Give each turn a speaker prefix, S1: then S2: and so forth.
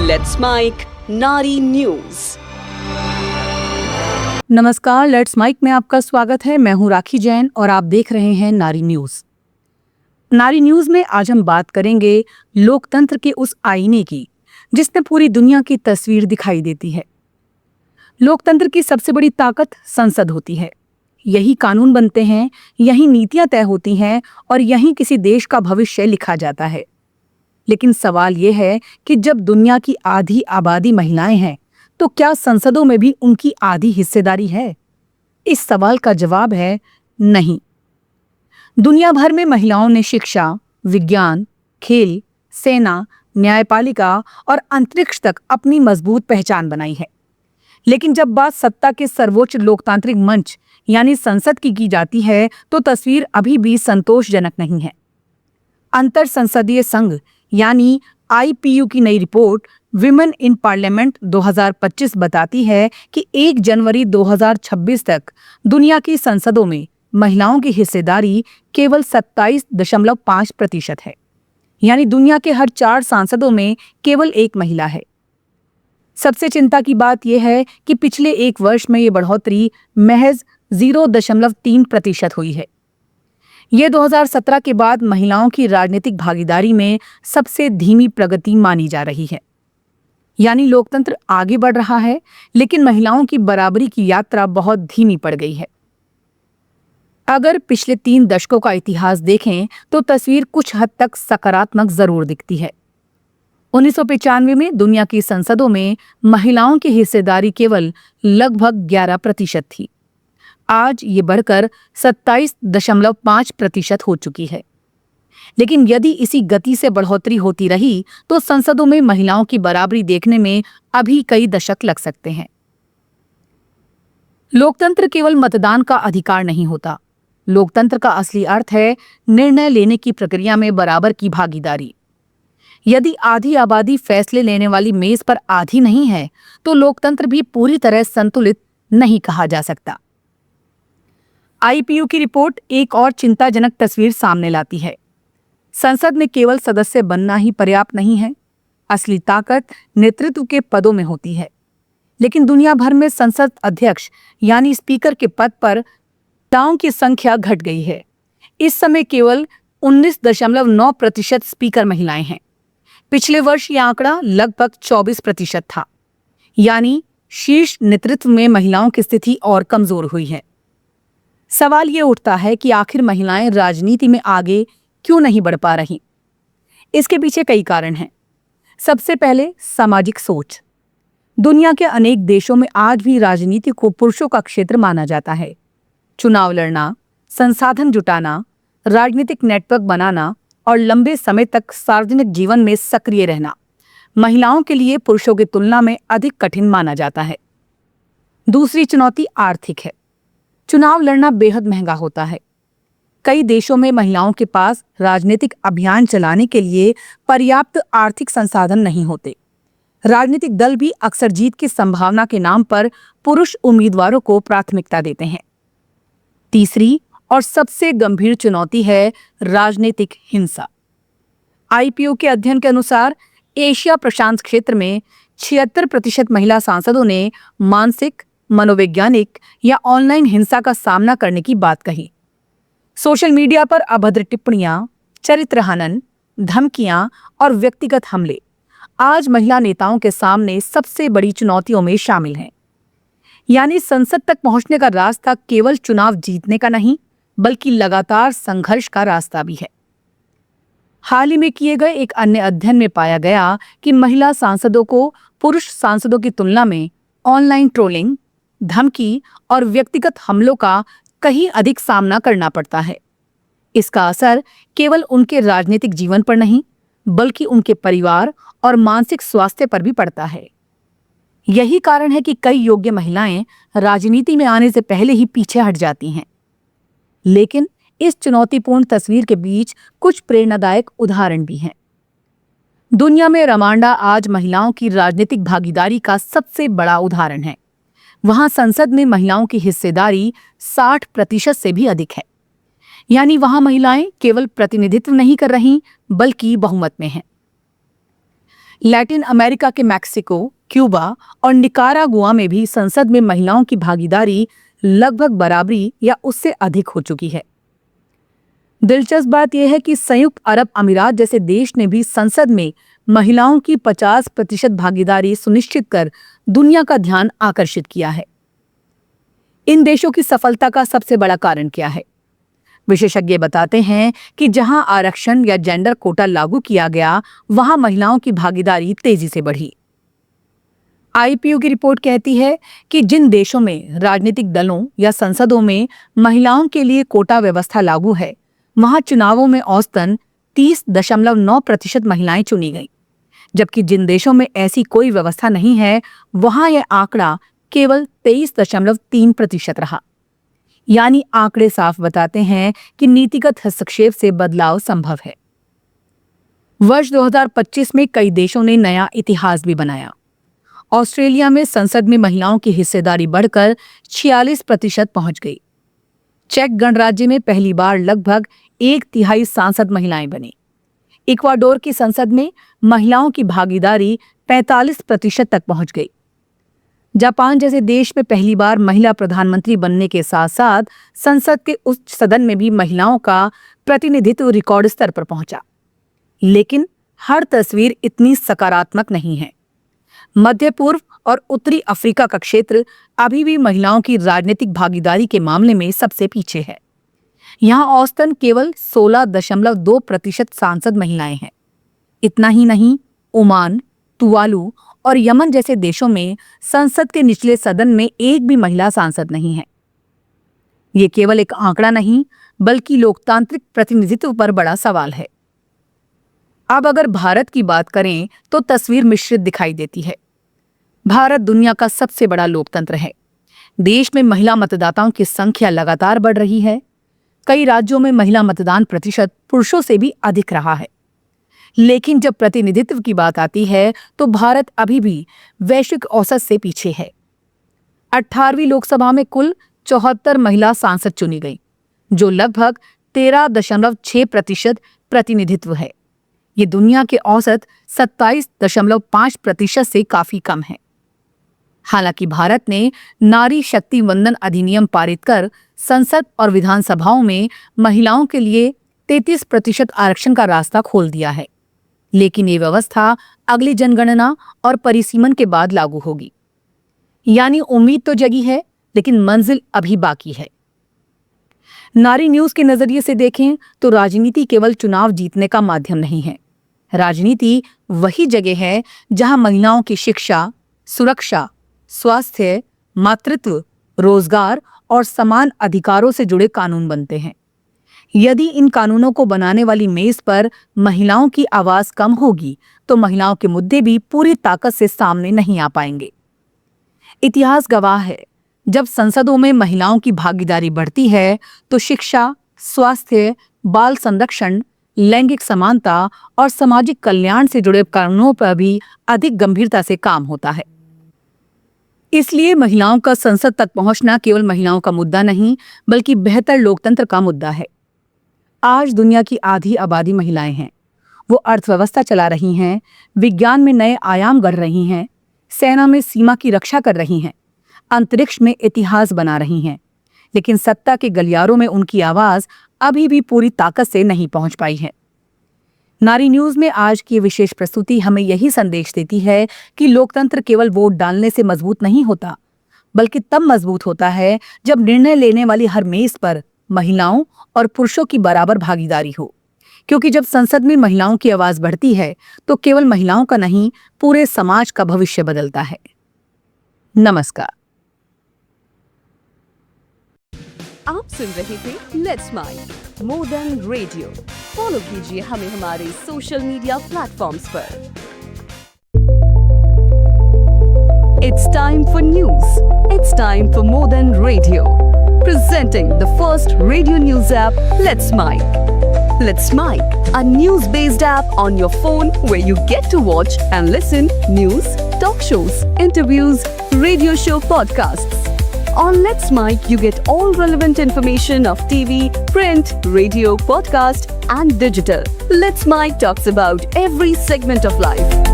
S1: Let's mic नारी news.
S2: नमस्कार, let's mic में आपका स्वागत है। मैं हूं राखी जैन और आप देख रहे हैं नारी न्यूज। नारी न्यूज में आज हम बात करेंगे लोकतंत्र के उस आईने की जिसमें पूरी दुनिया की तस्वीर दिखाई देती है। लोकतंत्र की सबसे बड़ी ताकत संसद होती है। यही कानून बनते हैं, यही नीतियां तय होती हैं और यही किसी देश का भविष्य लिखा जाता है। लेकिन सवाल यह है कि जब दुनिया की आधी आबादी महिलाएं हैं तो क्या संसदों में भी उनकी आधी हिस्सेदारी है? इस सवाल का जवाब है नहीं। दुनिया भर में महिलाओं ने शिक्षा, विज्ञान, खेल, सेना, न्यायपालिका और अंतरिक्ष तक अपनी मजबूत पहचान बनाई है। लेकिन जब बात सत्ता के सर्वोच्च लोकतांत्रिक मंच यानी संसद की जाती है तो तस्वीर अभी भी संतोषजनक नहीं है। अंतर संसदीय संघ यानी IPU की नई रिपोर्ट विमेन इन पार्लियामेंट 2025 बताती है कि 1 जनवरी 2026 तक दुनिया की संसदों में महिलाओं की हिस्सेदारी केवल 27.5% है। यानी दुनिया के हर 4 सांसदों में केवल 1 महिला है। सबसे चिंता की बात यह है कि पिछले 1 वर्ष में ये बढ़ोतरी महज 0.3% हुई है। ये 2017 के बाद महिलाओं की राजनीतिक भागीदारी में सबसे धीमी प्रगति मानी जा रही है। यानी लोकतंत्र आगे बढ़ रहा है, लेकिन महिलाओं की बराबरी की यात्रा बहुत धीमी पड़ गई है। अगर पिछले 3 दशकों का इतिहास देखें तो तस्वीर कुछ हद तक सकारात्मक जरूर दिखती है। 1995 में दुनिया की संसदों में महिलाओं की हिस्सेदारी केवल लगभग 11% थी। आज ये बढ़कर 27.5% हो चुकी है। लेकिन यदि इसी गति से बढ़ोतरी होती रही तो संसदों में महिलाओं की बराबरी देखने में अभी कई दशक लग सकते हैं। लोकतंत्र केवल मतदान का अधिकार नहीं होता। लोकतंत्र का असली अर्थ है निर्णय लेने की प्रक्रिया में बराबर की भागीदारी। यदि आधी आबादी फैसले लेने वाली मेज पर आधी नहीं है तो लोकतंत्र भी पूरी तरह संतुलित नहीं कहा जा सकता। IPU की रिपोर्ट एक और चिंताजनक तस्वीर सामने लाती है। संसद में केवल सदस्य बनना ही पर्याप्त नहीं है। असली ताकत नेतृत्व के पदों में होती है। लेकिन दुनिया भर में संसद अध्यक्ष यानी स्पीकर के पद पर महिलाओं की संख्या घट गई है। इस समय केवल 19.9% स्पीकर महिलाएं हैं। पिछले वर्ष यह आंकड़ा लगभग 24% था। यानी शीर्ष नेतृत्व में महिलाओं की स्थिति और कमजोर हुई है। सवाल ये उठता है कि आखिर महिलाएं राजनीति में आगे क्यों नहीं बढ़ पा रही? इसके पीछे कई कारण हैं। सबसे पहले सामाजिक सोच। दुनिया के अनेक देशों में आज भी राजनीति को पुरुषों का क्षेत्र माना जाता है। चुनाव लड़ना, संसाधन जुटाना, राजनीतिक नेटवर्क बनाना और लंबे समय तक सार्वजनिक जीवन में सक्रिय रहना महिलाओं के लिए पुरुषों की तुलना में अधिक कठिन माना जाता है। दूसरी चुनौती आर्थिक है। चुनाव लड़ना बेहद महंगा होता है। कई देशों में महिलाओं के पास राजनीतिक अभियान चलाने के लिए पर्याप्त आर्थिक संसाधन नहीं होते। राजनीतिक दल भी अक्सर जीत की संभावना के नाम पर पुरुष उम्मीदवारों को प्राथमिकता देते हैं। तीसरी और सबसे गंभीर चुनौती है राजनीतिक हिंसा। IPU के अध्ययन के अनुसार एशिया प्रशांत क्षेत्र में 76% महिला सांसदों ने मानसिक, मनोवैज्ञानिक या ऑनलाइन हिंसा का सामना करने की बात कही। सोशल मीडिया पर अभद्र टिप्पणियां, चरित्र हनन, धमकियां और व्यक्तिगत हमले आज महिला नेताओं के सामने सबसे बड़ी चुनौतियों में शामिल हैं। यानी संसद तक पहुंचने का रास्ता केवल चुनाव जीतने का नहीं, बल्कि लगातार संघर्ष का रास्ता भी है। हाल ही में किए गए एक अन्य अध्ययन में पाया गया कि महिला सांसदों को पुरुष सांसदों की तुलना में ऑनलाइन ट्रोलिंग, धमकी और व्यक्तिगत हमलों का कहीं अधिक सामना करना पड़ता है। इसका असर केवल उनके राजनीतिक जीवन पर नहीं, बल्कि उनके परिवार और मानसिक स्वास्थ्य पर भी पड़ता है। यही कारण है कि कई योग्य महिलाएं राजनीति में आने से पहले ही पीछे हट जाती हैं। लेकिन इस चुनौतीपूर्ण तस्वीर के बीच कुछ प्रेरणादायक उदाहरण भी हैं। दुनिया में रवांडा आज महिलाओं की राजनीतिक भागीदारी का सबसे बड़ा उदाहरण है। वहां संसद में महिलाओं की हिस्सेदारी 60% से भी अधिक है। यानी वहां महिलाएं केवल प्रतिनिधित्व नहीं कर रही, बल्कि बहुमत में हैं। लैटिन अमेरिका के मैक्सिको, क्यूबा और निकारागुआ में भी संसद में महिलाओं की भागीदारी लगभग बराबरी या उससे अधिक हो चुकी है। दिलचस्प बात यह है कि संयुक्त अरब अमीरात जैसे देश ने भी संसद में महिलाओं की 50% भागीदारी सुनिश्चित कर दुनिया का ध्यान आकर्षित किया है। इन देशों की सफलता का सबसे बड़ा कारण क्या है? विशेषज्ञ बताते हैं कि जहां आरक्षण या जेंडर कोटा लागू किया गया, वहां महिलाओं की भागीदारी तेजी से बढ़ी। आईपीयू की रिपोर्ट कहती है कि जिन देशों में राजनीतिक दलों या संसदों में महिलाओं के लिए कोटा व्यवस्था लागू है, वहां चुनावों में औसतन 30.9% महिलाएं चुनी गईं, जबकि जिन देशों में ऐसी कोई व्यवस्था नहीं है, वहां यह आंकड़ा केवल 23.3% रहा। यानी आंकड़े साफ बताते हैं कि नीतिगत हस्तक्षेप से बदलाव संभव है। वर्ष 2025 में कई देशों ने नया इतिहास भी बनाया। ऑस्ट्रेलिया में संसद में महिलाओं की हिस्सेदारी बढ़कर 46% पहुंच गई। चेक गणराज्य में पहली बार लगभग 1/3 सांसद महिलाएं बनी। इक्वाडोर की संसद में महिलाओं की भागीदारी 45% तक पहुंच गई। जापान जैसे देश में पहली बार महिला प्रधानमंत्री बनने के साथ साथ संसद के उच्च सदन में भी महिलाओं का प्रतिनिधित्व रिकॉर्ड स्तर पर पहुंचा। लेकिन हर तस्वीर इतनी सकारात्मक नहीं है। मध्य पूर्व और उत्तरी अफ्रीका का क्षेत्र अभी भी महिलाओं की राजनीतिक भागीदारी के मामले में सबसे पीछे है। यहाँ औसतन केवल 16.2% सांसद महिलाएं हैं। इतना ही नहीं, ओमान, तुवालू और यमन जैसे देशों में संसद के निचले सदन में एक भी महिला सांसद नहीं है। ये केवल एक आंकड़ा नहीं, बल्कि लोकतांत्रिक प्रतिनिधित्व पर बड़ा सवाल है। अब अगर भारत की बात करें तो तस्वीर मिश्रित दिखाई देती है। भारत दुनिया का सबसे बड़ा लोकतंत्र है। देश में महिला मतदाताओं की संख्या लगातार बढ़ रही है। कई राज्यों में महिला मतदान प्रतिशत पुरुषों से भी अधिक रहा है। लेकिन जब प्रतिनिधित्व की बात आती है तो भारत अभी भी वैश्विक औसत से पीछे है। 18वीं लोकसभा में कुल 74 महिला सांसद चुनी गई, जो लगभग 13.6% प्रतिनिधित्व है। ये दुनिया के औसत 27.5% से काफी कम है। हालांकि भारत ने नारी शक्ति वंदन अधिनियम पारित कर संसद और विधानसभाओं में महिलाओं के लिए 33% आरक्षण का रास्ता खोल दिया है। लेकिन ये व्यवस्था अगली जनगणना और परिसीमन के बाद लागू होगी। यानी उम्मीद तो जगी है, लेकिन मंजिल अभी बाकी है। नारी न्यूज के नजरिए से देखें तो राजनीति केवल चुनाव जीतने का माध्यम नहीं है। राजनीति वही जगह है जहां महिलाओं की शिक्षा, सुरक्षा, स्वास्थ्य, मातृत्व, रोजगार और समान अधिकारों से जुड़े कानून बनते हैं। यदि इन कानूनों को बनाने वाली मेज पर महिलाओं की आवाज कम होगी तो महिलाओं के मुद्दे भी पूरी ताकत से सामने नहीं आ पाएंगे। इतिहास गवाह है, जब संसदों में महिलाओं की भागीदारी बढ़ती है तो शिक्षा, स्वास्थ्य, बाल संरक्षण, लैंगिक समानता और सामाजिक कल्याण से जुड़े कानूनों पर भी अधिक गंभीरता से काम होता है। इसलिए महिलाओं का संसद तक पहुंचना केवल महिलाओं का मुद्दा नहीं, बल्कि बेहतर लोकतंत्र का मुद्दा है। आज दुनिया की आधी आबादी महिलाएं हैं। वो अर्थव्यवस्था चला रही हैं, विज्ञान में नए आयाम गढ़ रही हैं, सेना में सीमा की रक्षा कर रही हैं, अंतरिक्ष में इतिहास बना रही हैं। लेकिन सत्ता के गलियारों में उनकी आवाज अभी भी पूरी ताकत से नहीं पहुंच पाई है। नारी न्यूज में आज की विशेष प्रस्तुति हमें यही संदेश देती है कि लोकतंत्र केवल वोट डालने से मजबूत नहीं होता, बल्कि तब मजबूत होता है जब निर्णय लेने वाली हर मेज पर महिलाओं और पुरुषों की बराबर भागीदारी हो। क्योंकि जब संसद में महिलाओं की आवाज बढ़ती है तो केवल महिलाओं का नहीं, पूरे समाज का भविष्य बदलता है। नमस्कार।
S1: आप सुन रहे थे let's mike more than radio. Follow कीजिए हमें हमारे सोशल मीडिया प्लेटफॉर्म्स पर। It's time for news. It's time for more than radio. Presenting the first radio news app, Let's Mic. Let's Mic, a news-based app on your phone where you get to watch and listen news, talk shows, interviews, radio show podcasts. On Let's Mic, you get all relevant information of TV, print, radio, podcast, and digital. Let's Mic talks about every segment of life.